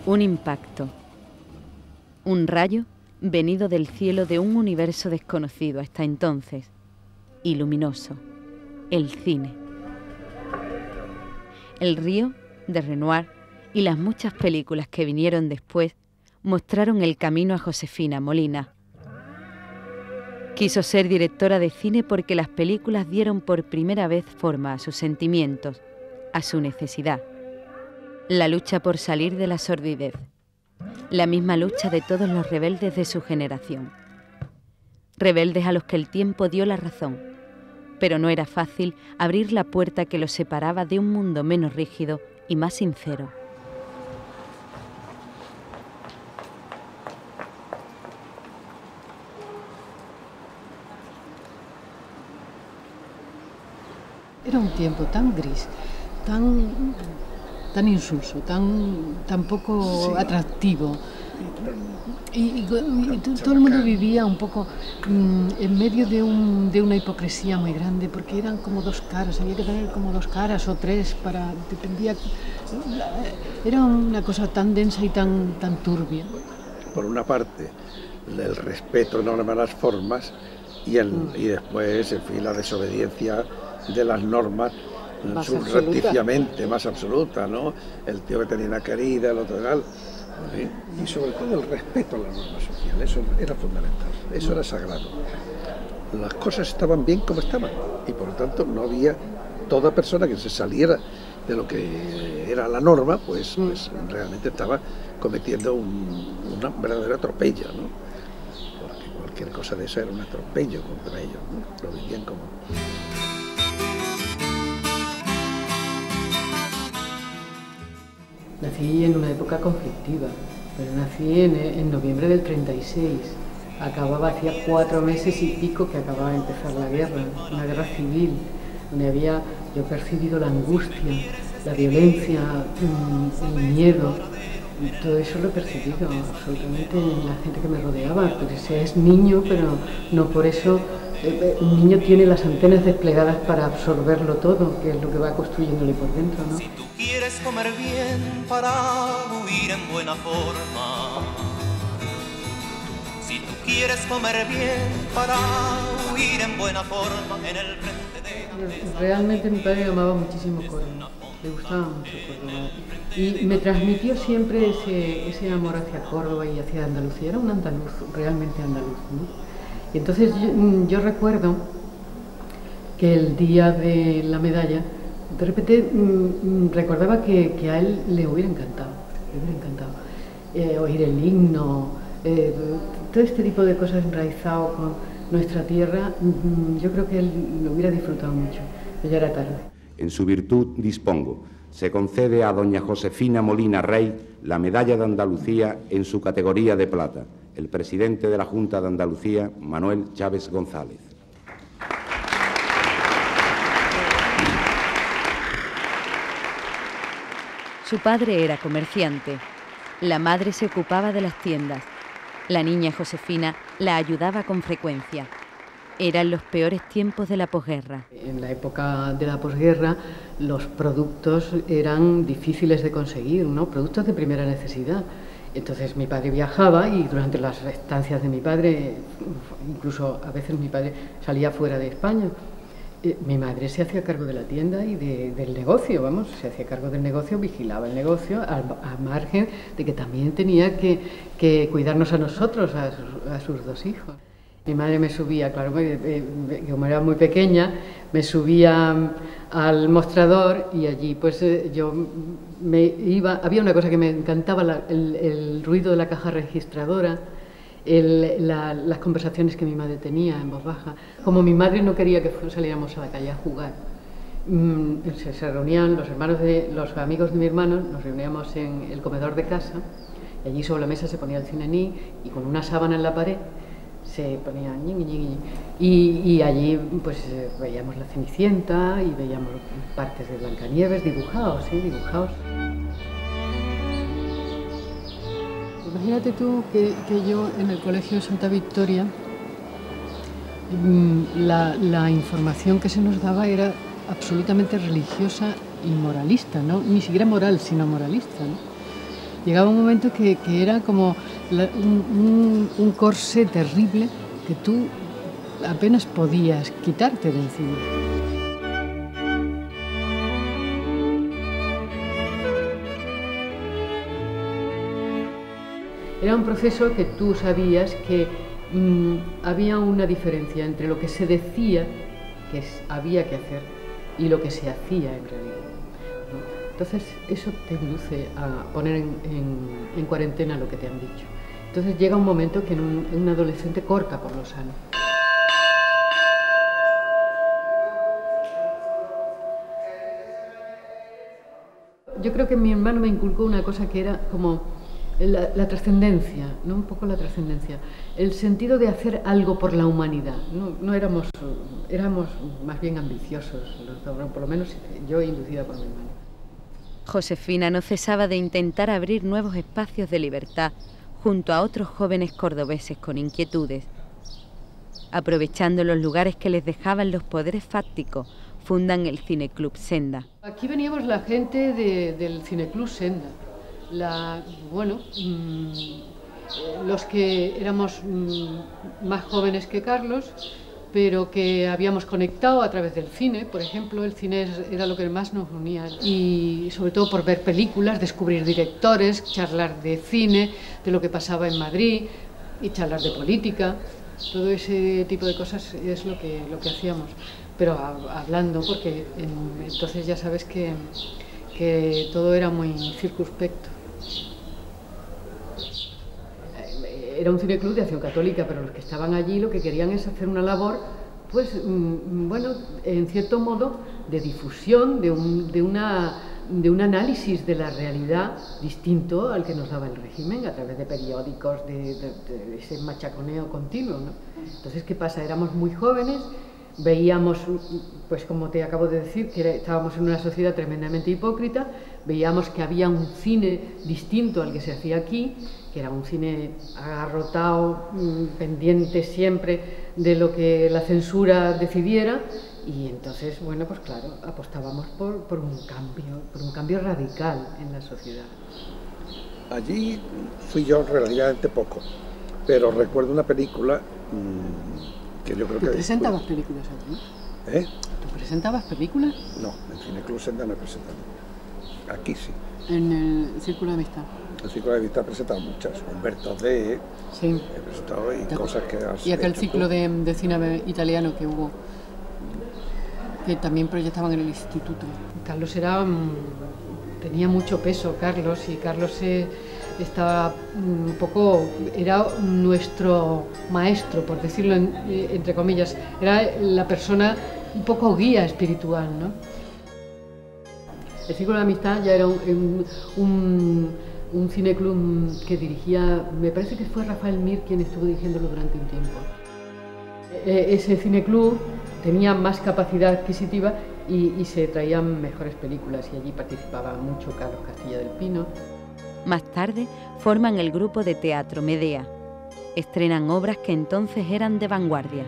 Un impacto. Un rayo venido del cielo de un universo desconocido hasta entonces y luminoso. El cine. El Río, de Renoir, y las muchas películas que vinieron después mostraron el camino a Josefina Molina. Quiso ser directora de cine porque las películas dieron por primera vez forma a sus sentimientos, a su necesidad. La lucha por salir de la sordidez. La misma lucha de todos los rebeldes de su generación. Rebeldes a los que el tiempo dio la razón, pero no era fácil abrir la puerta que los separaba de un mundo menos rígido y más sincero. Era un tiempo tan gris, tan insulso, tan poco atractivo. Y todo el mundo vivía un poco en medio de una hipocresía muy grande, porque eran como dos caras, había que tener como dos caras o tres dependía. Era una cosa tan densa y tan turbia. Por una parte, el respeto enorme a las formas y después, en fin, la desobediencia de las normas subrepticiamente, más absoluta, ¿no? El tío que tenía una querida, el otro tal. ¿Sí? Y sobre todo el respeto a la norma social, eso era fundamental, eso era sagrado. Las cosas estaban bien como estaban y por lo tanto no había toda persona que se saliera de lo que era la norma, pues realmente estaba cometiendo un verdadero atropello, ¿no? Porque cualquier cosa de eso era un atropello contra ellos, ¿no? Lo vivían como... Nací en una época conflictiva, pero nací en noviembre del 36. Hacía 4 meses y pico que acababa de empezar la guerra, una guerra civil, donde yo he percibido la angustia, la violencia, el miedo. Todo eso lo he percibido absolutamente en la gente que me rodeaba, porque es niño, pero no por eso. Un niño tiene las antenas desplegadas para absorberlo todo, que es lo que va construyéndole por dentro, ¿no? Si tú quieres comer bien para huir en buena forma, si tú quieres comer bien para huir en buena forma en el frente de... Realmente mi padre amaba muchísimo Córdoba, le gustaba mucho Córdoba y me transmitió siempre ese amor hacia Córdoba y hacia Andalucía. Era un andaluz, realmente andaluz, ¿no? Y entonces yo recuerdo que el día de la medalla, de repente recordaba que a él le hubiera encantado oír el himno, todo este tipo de cosas enraizado con nuestra tierra. Yo creo que él lo hubiera disfrutado mucho, pero ya era tarde. En su virtud dispongo, se concede a doña Josefina Molina Rey la medalla de Andalucía en su categoría de plata. El presidente de la Junta de Andalucía, Manuel Chávez González. Su padre era comerciante, la madre se ocupaba de las tiendas, la niña Josefina la ayudaba con frecuencia. Eran los peores tiempos de la posguerra. En la época de la posguerra los productos eran difíciles de conseguir, ¿no? Productos de primera necesidad. Entonces mi padre viajaba y durante las estancias de mi padre, incluso a veces mi padre salía fuera de España, mi madre se hacía cargo de la tienda y del negocio, se hacía cargo del negocio, vigilaba el negocio, al margen de que también tenía que cuidarnos a nosotros, a sus 2 hijos. Mi madre me subía, claro, como era muy pequeña, me subía al mostrador y allí pues yo me iba. Había una cosa que me encantaba, el ruido de la caja registradora, las conversaciones que mi madre tenía en voz baja. Como mi madre no quería que saliéramos a la calle a jugar, se reunían los amigos de mi hermano, nos reuníamos en el comedor de casa y allí sobre la mesa se ponía el cinení y con una sábana en la pared se ponía y allí pues veíamos la Cenicienta y veíamos partes de Blancanieves dibujados. Imagínate tú que yo en el Colegio de Santa Victoria la información que se nos daba era absolutamente religiosa y moralista, ¿no? Ni siquiera moral, sino moralista, ¿no? Llegaba un momento que era como un corsé terrible que tú apenas podías quitarte de encima. Era un proceso que tú sabías que había una diferencia entre lo que se decía que había que hacer y lo que se hacía en realidad, ¿no? Entonces eso te induce a poner en cuarentena lo que te han dicho. Entonces llega un momento que un adolescente corta por lo sano. Yo creo que mi hermano me inculcó una cosa que era como la trascendencia, ¿no? Un poco la trascendencia, el sentido de hacer algo por la humanidad. No éramos más bien ambiciosos, por lo menos yo inducida por mi hermano. Josefina no cesaba de intentar abrir nuevos espacios de libertad junto a otros jóvenes cordobeses con inquietudes. Aprovechando los lugares que les dejaban los poderes fácticos, fundan el Cineclub Senda. Aquí veníamos la gente del Cineclub Senda. Los que éramos más jóvenes que Carlos, pero que habíamos conectado a través del cine. Por ejemplo, el cine era lo que más nos unía, y sobre todo por ver películas, descubrir directores, charlar de cine, de lo que pasaba en Madrid, y charlar de política. Todo ese tipo de cosas es lo que hacíamos, pero hablando, porque entonces ya sabes que todo era muy circunspecto. Era un cineclub de Acción Católica, pero los que estaban allí lo que querían es hacer una labor, pues, bueno, en cierto modo, de difusión, de un análisis de la realidad distinto al que nos daba el régimen a través de periódicos, de ese machaconeo continuo, ¿no? Entonces, ¿qué pasa? Éramos muy jóvenes, veíamos, pues como te acabo de decir, que estábamos en una sociedad tremendamente hipócrita, veíamos que había un cine distinto al que se hacía aquí, que era un cine agarrotado, pendiente siempre de lo que la censura decidiera, y entonces, bueno, pues claro, apostábamos por un cambio radical en la sociedad. Allí fui yo relativamente poco, pero recuerdo una película que yo creo que... ¿Tú presentabas películas allí? ¿Eh? ¿Tú presentabas películas? No, en Cineclub Senda no he presentado. Aquí sí. En el Círculo de Amistad. El Círculo de Amistad he presentado muchas. Humberto D. Sí. He presentado y cosas que has Y aquel hecho ciclo tú. de cine italiano que hubo, que también proyectaban en el instituto. Carlos tenía mucho peso, Carlos, y Carlos estaba un poco, era nuestro maestro, por decirlo entre comillas, era la persona un poco guía espiritual, ¿no? El Círculo de Amistad ya era un cineclub que dirigía, me parece que fue Rafael Mir quien estuvo dirigiéndolo durante un tiempo. Ese cineclub tenía más capacidad adquisitiva y se traían mejores películas, y allí participaba mucho Carlos Castilla del Pino. Más tarde forman el grupo de teatro Medea. Estrenan obras que entonces eran de vanguardia.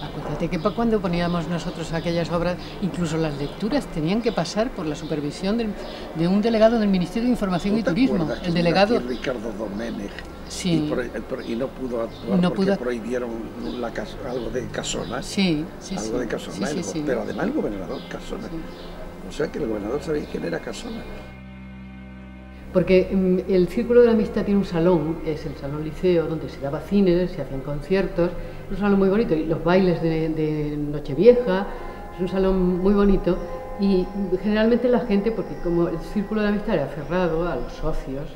Acuérdate que cuando poníamos nosotros aquellas obras, incluso las lecturas tenían que pasar por la supervisión de un delegado del Ministerio de Información y Turismo. El delegado Ricardo Doménech. Sí. Y no pudo actuar porque prohibieron algo de Casona. Sí, algo de Casona, sí. Pero además el gobernador Casona. Sí. O sea que el gobernador sabía quién era Casona. Porque el Círculo de la Amistad tiene un salón, es el Salón Liceo, donde se daba cine, se hacían conciertos, es un salón muy bonito, y los bailes de Nochevieja, es un salón muy bonito, y generalmente la gente, porque como el Círculo de la Amistad era cerrado a los socios,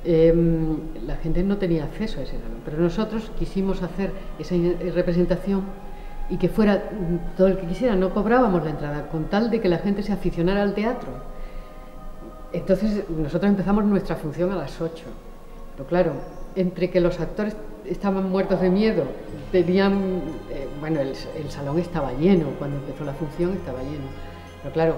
la gente no tenía acceso a ese salón, pero nosotros quisimos hacer esa representación y que fuera todo el que quisiera, no cobrábamos la entrada, con tal de que la gente se aficionara al teatro. Entonces nosotros empezamos nuestra función a las 8, pero claro, entre que los actores estaban muertos de miedo, tenían, bueno, el salón estaba lleno, cuando empezó la función estaba lleno, pero claro,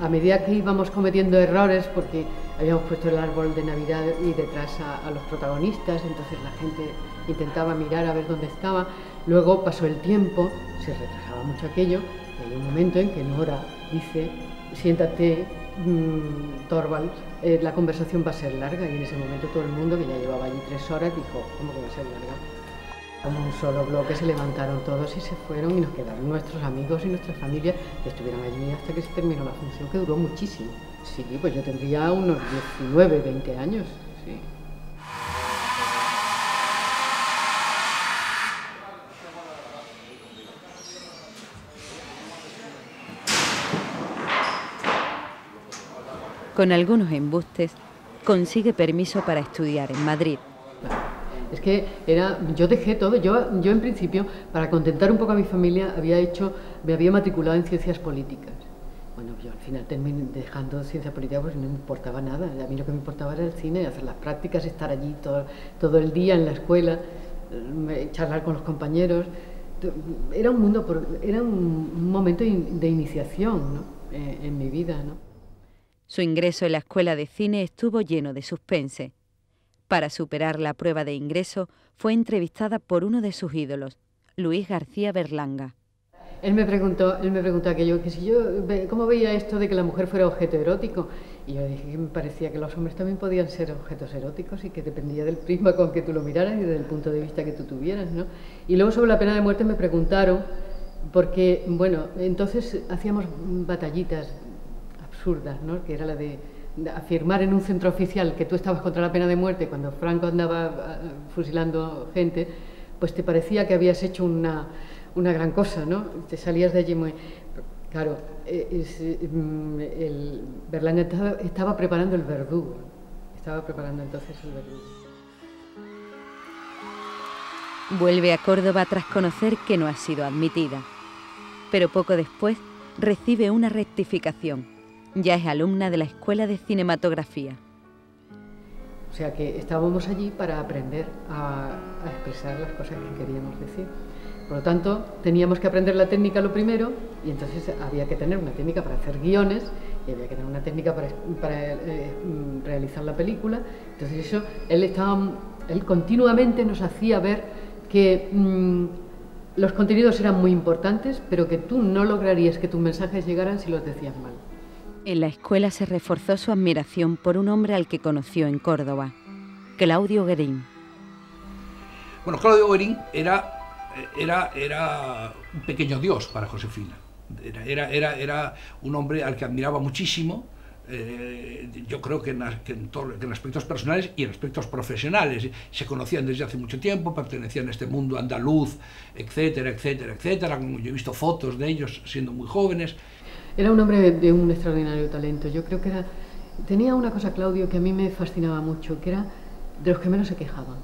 a medida que íbamos cometiendo errores, porque habíamos puesto el árbol de Navidad y detrás a los protagonistas, entonces la gente intentaba mirar a ver dónde estaba, luego pasó el tiempo, se retrasaba mucho aquello, y hay un momento en que Nora dice, siéntate, Torvalds, la conversación va a ser larga, y en ese momento todo el mundo, que ya llevaba allí 3 horas, dijo, ¿cómo que va a ser larga? Como un solo bloque se levantaron todos y se fueron, y nos quedaron nuestros amigos y nuestras familias, que estuvieron allí hasta que se terminó la función, que duró muchísimo. Sí, pues yo tendría unos 19, 20 años, sí. Con algunos embustes, consigue permiso para estudiar en Madrid. Es que yo dejé todo, yo en principio, para contentar un poco a mi familia, me había matriculado en ciencias políticas. Bueno, yo al final terminé dejando ciencias políticas porque no me importaba nada. A mí lo que me importaba era el cine, hacer las prácticas, estar allí todo el día en la escuela, charlar con los compañeros. Era un momento de iniciación, ¿no? En mi vida, ¿no? Su ingreso en la escuela de cine estuvo lleno de suspense. Para superar la prueba de ingreso, fue entrevistada por uno de sus ídolos, Luis García Berlanga. Él me preguntó aquello, que si yo, ¿cómo veía esto de que la mujer fuera objeto erótico? Y yo dije que me parecía que los hombres también podían ser objetos eróticos y que dependía del prisma con que tú lo miraras y del punto de vista que tú tuvieras, ¿no? Y luego sobre la pena de muerte me preguntaron, porque, bueno, entonces hacíamos batallitas absurdas, ¿no? Que era la de afirmar en un centro oficial que tú estabas contra la pena de muerte cuando Franco andaba fusilando gente, pues te parecía que habías hecho una gran cosa, ¿no? Te salías de allí muy... Claro, Berlanga estaba preparando el verdugo, estaba preparando entonces el verdugo. Vuelve a Córdoba tras conocer que no ha sido admitida, pero poco después recibe una rectificación. Ya es alumna de la Escuela de Cinematografía. O sea que estábamos allí para aprender a expresar las cosas que queríamos decir. Por lo tanto, teníamos que aprender la técnica lo primero, y entonces había que tener una técnica para hacer guiones, y había que tener una técnica para realizar la película. Entonces eso, él continuamente nos hacía ver que los contenidos eran muy importantes, pero que tú no lograrías que tus mensajes llegaran si los decías mal. En la escuela se reforzó su admiración por un hombre al que conoció en Córdoba, Claudio Guerín. Bueno, Claudio Guerín era un pequeño dios para Josefina. Era un hombre al que admiraba muchísimo. Yo creo que en aspectos personales y en aspectos profesionales. Se conocían desde hace mucho tiempo, pertenecían a este mundo andaluz, etcétera, etcétera, etcétera. Yo he visto fotos de ellos siendo muy jóvenes. Era un hombre de un extraordinario talento. Yo creo que tenía una cosa, Claudio, que a mí me fascinaba mucho, que era de los que menos se quejaban.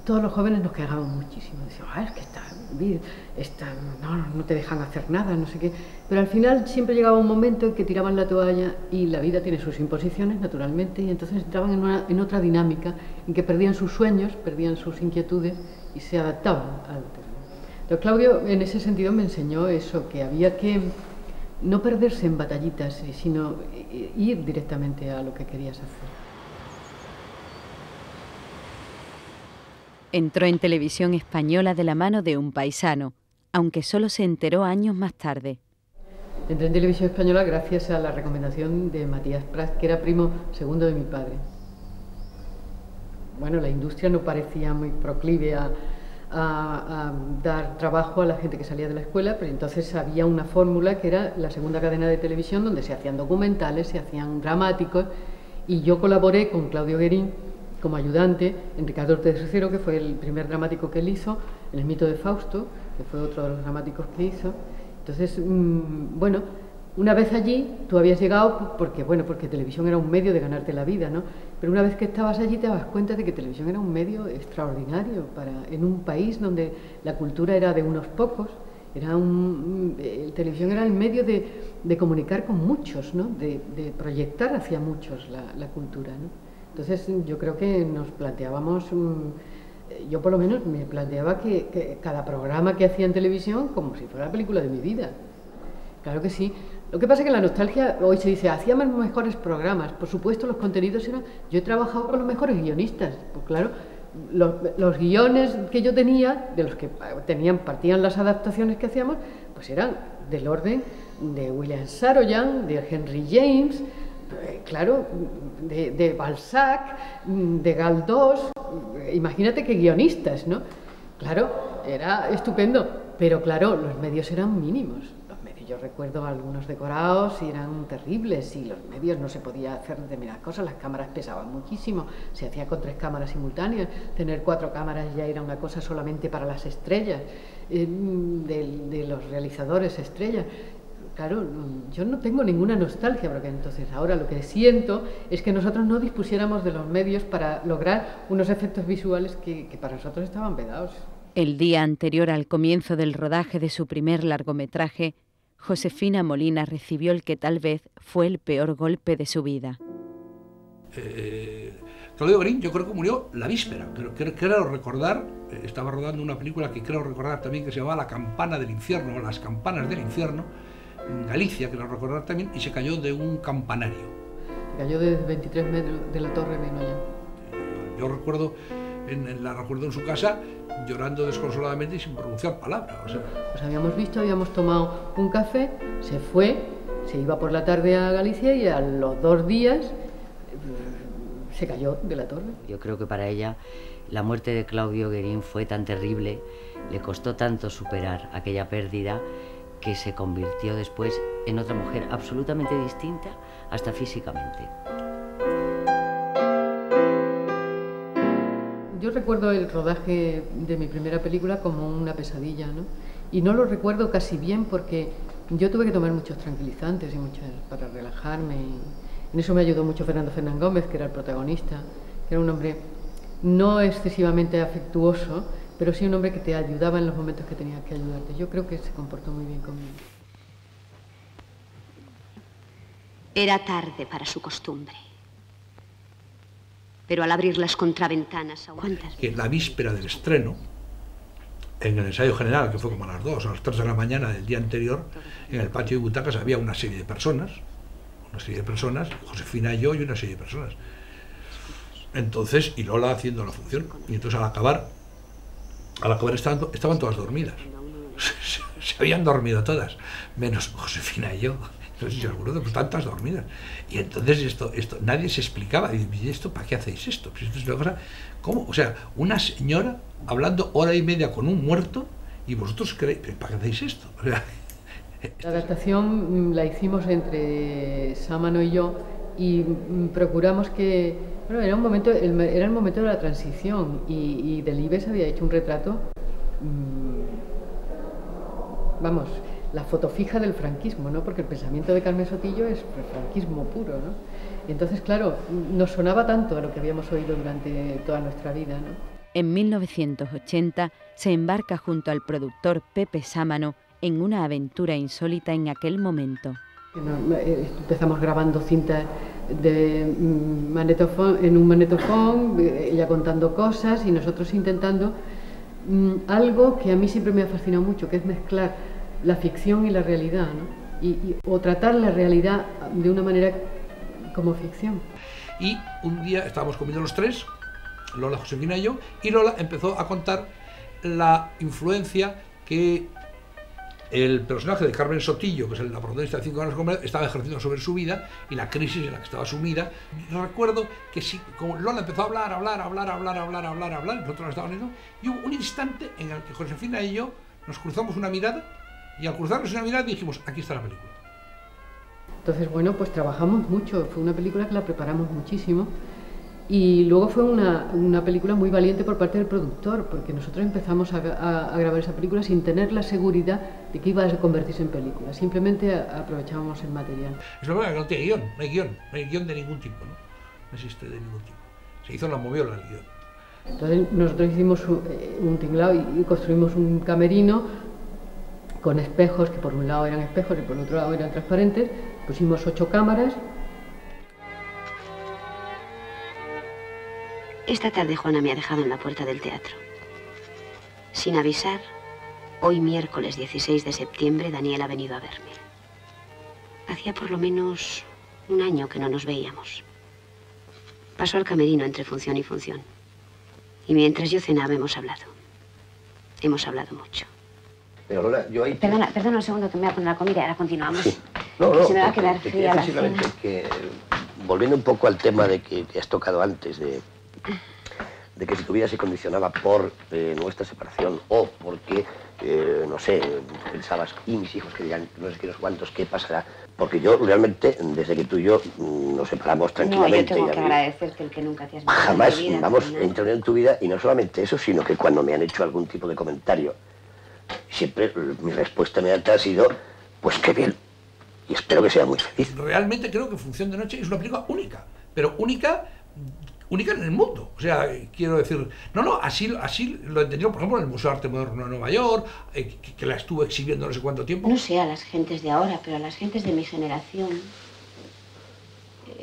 Todos los jóvenes nos quejábamos muchísimo. Decíamos, es que no te dejan hacer nada, no sé qué. Pero al final siempre llegaba un momento en que tiraban la toalla, y la vida tiene sus imposiciones, naturalmente, y entonces entraban en otra dinámica en que perdían sus sueños, perdían sus inquietudes y se adaptaban al terreno. Pero Claudio, en ese sentido, me enseñó eso, que había que no perderse en batallitas, sino ir directamente a lo que querías hacer. Entró en Televisión Española de la mano de un paisano, aunque solo se enteró años más tarde. Entré en Televisión Española gracias a la recomendación de Matías Prats, que era primo segundo de mi padre. Bueno, la industria no parecía muy proclive a dar trabajo a la gente que salía de la escuela, pero entonces había una fórmula que era la segunda cadena de televisión, donde se hacían documentales, se hacían dramáticos, y yo colaboré con Claudio Guerín como ayudante en Ricardo Ortez de Cero, que fue el primer dramático que él hizo, en El mito de Fausto, que fue otro de los dramáticos que hizo. Entonces, bueno, una vez allí, tú habías llegado porque televisión era un medio de ganarte la vida, ¿no? Pero una vez que estabas allí te das cuenta de que televisión era un medio extraordinario en un país donde la cultura era de unos pocos. Televisión era el medio de comunicar con muchos, ¿no? De proyectar hacia muchos la cultura, ¿no? Entonces yo creo que nos planteábamos, yo por lo menos me planteaba que cada programa que hacía en televisión como si fuera la película de mi vida. Claro que sí. Lo que pasa es que la nostalgia, hoy se dice, hacíamos mejores programas. Por supuesto, los contenidos eran... Yo he trabajado con los mejores guionistas, pues claro, los guiones que yo tenía, de los que partían las adaptaciones que hacíamos, pues eran del orden de William Saroyan, de Henry James, claro, de Balzac, de Galdós, imagínate qué guionistas, ¿no? Claro, era estupendo, pero claro, los medios eran mínimos. Yo recuerdo algunos decorados y eran terribles, y los medios no se podía hacer determinadas cosas, las cámaras pesaban muchísimo, se hacía con 3 cámaras simultáneas, tener 4 cámaras ya era una cosa solamente para las estrellas, de los realizadores estrellas. Claro, yo no tengo ninguna nostalgia, porque entonces ahora lo que siento es que nosotros no dispusiéramos de los medios para lograr unos efectos visuales que para nosotros estaban vedados. El día anterior al comienzo del rodaje de su primer largometraje, Josefina Molina recibió el que tal vez fue el peor golpe de su vida. Claudio Garín yo creo que murió la víspera, pero creo recordar, estaba rodando una película que creo recordar también que se llamaba La campana del infierno, o Las campanas del infierno, en Galicia, creo recordar también, y se cayó de un campanario. Se cayó de 23 metros de la torre de Noya. Yo recuerdo, la recuerdo en su casa, llorando desconsoladamente y sin pronunciar palabra. O sea. Pues habíamos visto, habíamos tomado un café, se fue, se iba por la tarde a Galicia y a los 2 días se cayó de la torre. Yo creo que para ella la muerte de Claudio Guerín fue tan terrible, le costó tanto superar aquella pérdida, que se convirtió después en otra mujer absolutamente distinta, hasta físicamente. Yo recuerdo el rodaje de mi primera película como una pesadilla, ¿no? Y no lo recuerdo casi bien porque yo tuve que tomar muchos tranquilizantes y muchas para relajarme. En eso me ayudó mucho Fernando Fernán Gómez, que era el protagonista, que era un hombre no excesivamente afectuoso, pero sí un hombre que te ayudaba en los momentos que tenía que ayudarte. Yo creo que se comportó muy bien conmigo. Era tarde para su costumbre. Pero al abrir las contraventanas... Que la víspera del estreno, en el ensayo general, que fue como a las 2 o a las 3 de la mañana del día anterior, en el patio de butacas había una serie de personas, Josefina y yo y una serie de personas. Entonces, y Lola haciendo la función. Y entonces al acabar estaban todas dormidas. Se habían dormido todas, menos Josefina y yo. Entonces yo recuerdo, pues tantas dormidas. Y entonces esto nadie se explicaba. ¿Y esto para qué hacéis esto? Pues esto es una cosa, ¿cómo? O sea, una señora hablando hora y media con un muerto y vosotros creéis, ¿para qué hacéis esto? O sea, la adaptación la hicimos entre Sámano y yo y procuramos que... Bueno, era el momento de la transición y Delibes había hecho un retrato, vamos, la foto fija del franquismo, ¿no? Porque el pensamiento de Carmen Sotillo es franquismo puro, ¿no? Y entonces, claro, nos sonaba tanto a lo que habíamos oído durante toda nuestra vida, ¿no? En 1980 se embarca junto al productor Pepe Sámano en una aventura insólita en aquel momento. Empezamos grabando cintas de magnetofón, en un magnetofón, ella contando cosas y nosotros intentando algo que a mí siempre me ha fascinado mucho, que es mezclar la ficción y la realidad, ¿no? O tratar la realidad de una manera como ficción. Y un día estábamos comiendo los 3, Lola, Josefina y yo, y Lola empezó a contar la influencia que el personaje de Carmen Sotillo, que es la protagonista de 5 años con estaba ejerciendo sobre su vida y la crisis en la que estaba sumida. Yo recuerdo que sí, como Lola empezó a hablar, nosotros estábamos viendo, y hubo un instante en el que Josefina y yo nos cruzamos una mirada, y al cruzarnos una mirada dijimos, aquí está la película. Entonces, bueno, pues trabajamos mucho, fue una película que la preparamos muchísimo. Y luego fue una película muy valiente por parte del productor, porque nosotros empezamos a grabar esa película sin tener la seguridad de que iba a convertirse en película. Simplemente aprovechábamos el material. Es verdad que no tiene guión, no hay guión de ningún tipo, ¿no? No existe de ningún tipo. Se hizo en la moviola el guión. Entonces nosotros hicimos un tinglado y construimos un camerino con espejos, que por un lado eran espejos y por el otro lado eran transparentes. Pusimos 8 cámaras. Esta tarde Juana me ha dejado en la puerta del teatro. Sin avisar, hoy miércoles 16 de septiembre Daniel ha venido a verme. Hacía por lo menos un año que no nos veíamos. Pasó al camerino entre función y función. Y mientras yo cenaba hemos hablado. Hemos hablado mucho. Pero Lola, yo ahí... Perdona un segundo que me voy a poner la comida y ahora continuamos. Sí. No, se me va a quedar fría la cena. Que, volviendo un poco al tema de que has tocado antes, de que si tu vida se condicionaba por nuestra separación o porque, no sé, pensabas, y mis hijos que dirán, no sé qué, no sé cuántos, qué pasará. Porque yo realmente, desde que tú y yo nos separamos tranquilamente... No, yo tengo que agradecerte el que nunca te has metido jamás, en mi vida, vamos, he intervenido en tu vida, y no solamente eso, sino que cuando me han hecho algún tipo de comentario, siempre mi respuesta inmediata ha sido, pues qué bien, y espero que sea muy feliz. Realmente creo que Función de Noche es una película única, pero única en el mundo. O sea, quiero decir, así lo he entendido, por ejemplo, en el Museo de Arte Moderno de Nueva York, que la estuvo exhibiendo no sé cuánto tiempo. No sé a las gentes de ahora, pero a las gentes de mi generación,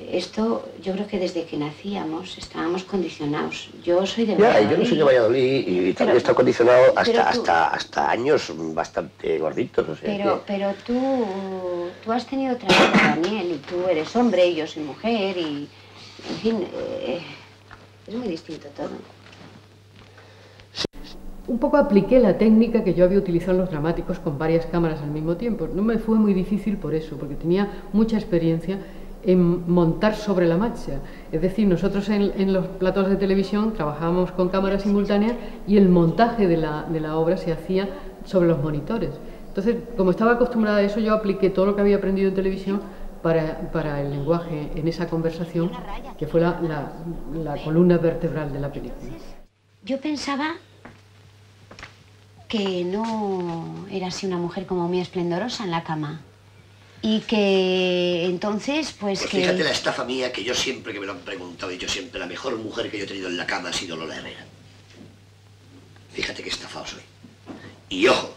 esto, yo creo que desde que nacíamos estábamos condicionados. Yo soy de Valladolid. Yo no soy de Valladolid y también he estado condicionado hasta años bastante gorditos. O sea pero tú has tenido otra vida, Daniel, y tú eres hombre y yo soy mujer y... En fin, es muy distinto todo. Un poco apliqué la técnica que yo había utilizado en los dramáticos con varias cámaras al mismo tiempo. No me fue muy difícil por eso, porque tenía mucha experiencia en montar sobre la marcha. Es decir, nosotros en los platos de televisión trabajábamos con cámaras simultáneas y el montaje de la obra se hacía sobre los monitores. Entonces, como estaba acostumbrada a eso, yo apliqué todo lo que había aprendido en televisión para el lenguaje en esa conversación, que fue la columna vertebral de la película. Yo pensaba que no era así una mujer como muy esplendorosa en la cama. Y que entonces, pues que... Fíjate la estafa mía, que yo siempre que me lo han preguntado, he dicho siempre, la mejor mujer que yo he tenido en la cama ha sido Lola Herrera. Fíjate qué estafado soy. Y ojo,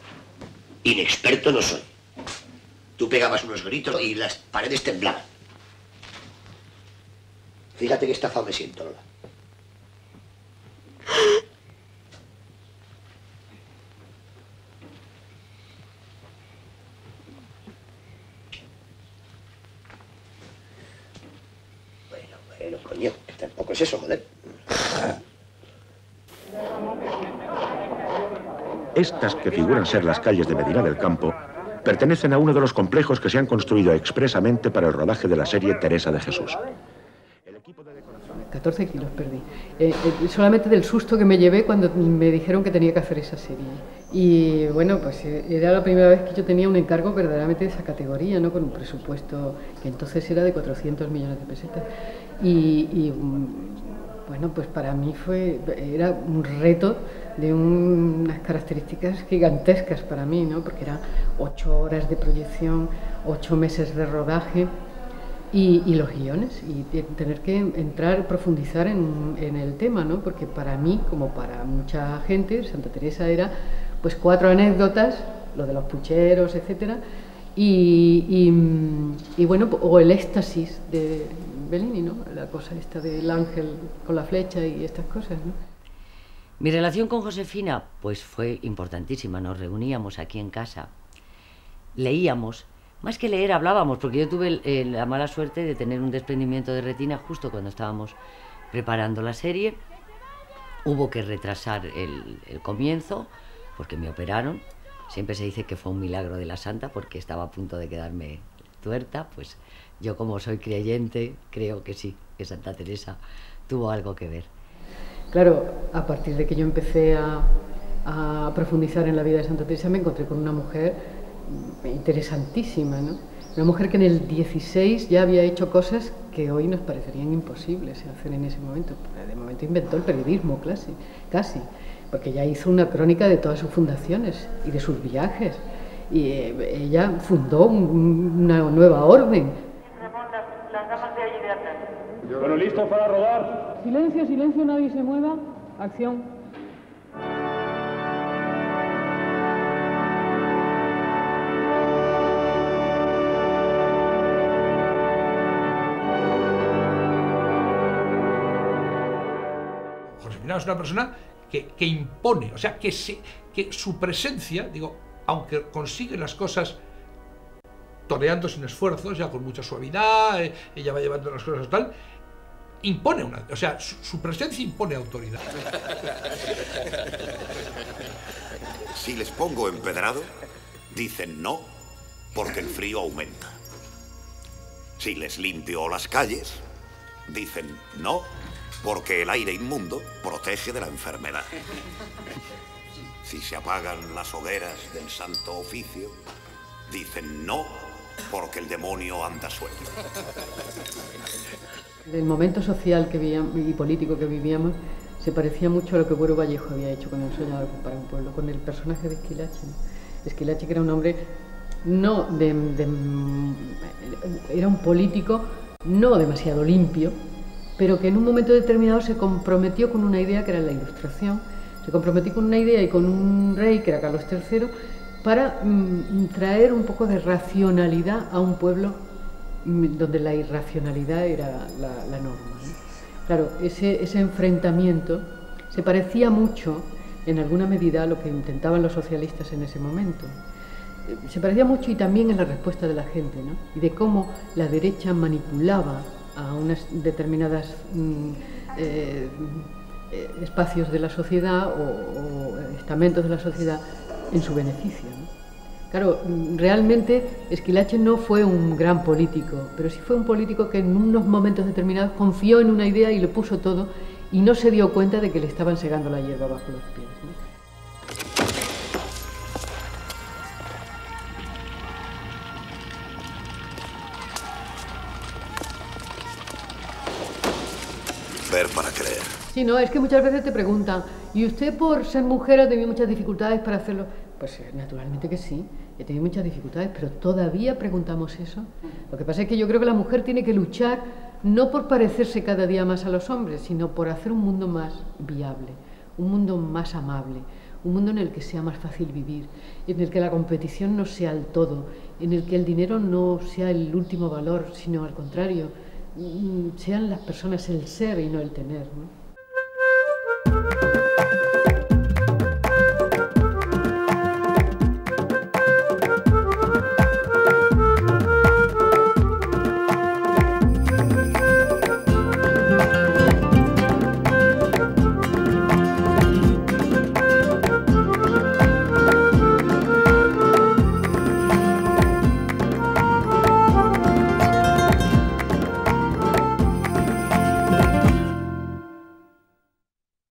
inexperto no soy. Tú pegabas unos gritos y las paredes temblaban. Fíjate qué estafado me siento, Lola. Bueno, coño, que tampoco es eso, joder. Estas, que figuran ser las calles de Medina del Campo, pertenecen a uno de los complejos que se han construido expresamente para el rodaje de la serie Teresa de Jesús. 14 kilos perdí, solamente del susto que me llevé cuando me dijeron que tenía que hacer esa serie. Y bueno, pues era la primera vez que yo tenía un encargo verdaderamente de esa categoría, ¿no? Con un presupuesto que entonces era de 400 millones de pesetas. Y bueno, pues para mí era un reto de unas características gigantescas para mí, ¿no? Porque eran 8 horas de proyección, 8 meses de rodaje y los guiones, y tener que profundizar en el tema, ¿no? Porque para mí, como para mucha gente, Santa Teresa era pues 4 anécdotas, lo de los pucheros, etcétera, y bueno, o el éxtasis de Bellini, ¿no? La cosa esta del ángel con la flecha y estas cosas, ¿no? Mi relación con Josefina pues fue importantísima. Nos reuníamos aquí en casa, leíamos, más que leer hablábamos, porque yo tuve la mala suerte de tener un desprendimiento de retina justo cuando estábamos preparando la serie. Hubo que retrasar el comienzo porque me operaron. Siempre se dice que fue un milagro de la santa porque estaba a punto de quedarme tuerta. Pues yo, como soy creyente, creo que sí, que Santa Teresa tuvo algo que ver. Claro, a partir de que yo empecé a profundizar en la vida de Santa Teresa, me encontré con una mujer interesantísima, ¿no? Una mujer que en el 16 ya había hecho cosas que hoy nos parecerían imposibles hacer en ese momento. De momento inventó el periodismo casi, porque ya hizo una crónica de todas sus fundaciones y de sus viajes. Y ella fundó una nueva orden. Las damas de allí de atrás. Bueno, ¿listos para rodar? Silencio, silencio, nadie se mueva. Acción. Josefina es una persona que impone, o sea, que su presencia, digo, aunque consigue las cosas toreando sin esfuerzo, ya con mucha suavidad, ella va llevando las cosas tal, impone o sea, su presencia impone autoridad. Si les pongo empedrado, dicen no, porque el frío aumenta. Si les limpio las calles, dicen no, porque el aire inmundo protege de la enfermedad. Si se apagan las hogueras del Santo Oficio, dicen no, porque el demonio anda suelto. El momento social que vivíamos, y político que vivíamos se parecía mucho a lo que Buero Vallejo había hecho con El soñador para un pueblo, con el personaje de Esquilache, ¿no? Esquilache, que era un hombre era un político no demasiado limpio, pero que en un momento determinado se comprometió con una idea que era la Ilustración, se comprometió con una idea y con un rey que era Carlos III para traer un poco de racionalidad a un pueblo donde la irracionalidad era la norma, ¿no? Claro, ese enfrentamiento se parecía mucho, en alguna medida, a lo que intentaban los socialistas en ese momento. Se parecía mucho y también en la respuesta de la gente, ¿no? Y de cómo la derecha manipulaba a unas determinadas espacios de la sociedad o estamentos de la sociedad en su beneficio, ¿no? Claro, realmente Esquilache no fue un gran político, pero sí fue un político que en unos momentos determinados confió en una idea y le puso todo y no se dio cuenta de que le estaban segando la hierba bajo los pies, ¿no? Ver para creer. Sí, no, es que muchas veces te preguntan, ¿y usted por ser mujer ha tenido muchas dificultades para hacerlo? Pues naturalmente que sí, he tenido muchas dificultades, pero todavía preguntamos eso. Lo que pasa es que yo creo que la mujer tiene que luchar no por parecerse cada día más a los hombres, sino por hacer un mundo más viable, un mundo más amable, un mundo en el que sea más fácil vivir, en el que la competición no sea el todo, en el que el dinero no sea el último valor, sino al contrario, sean las personas el ser y no el tener, ¿no?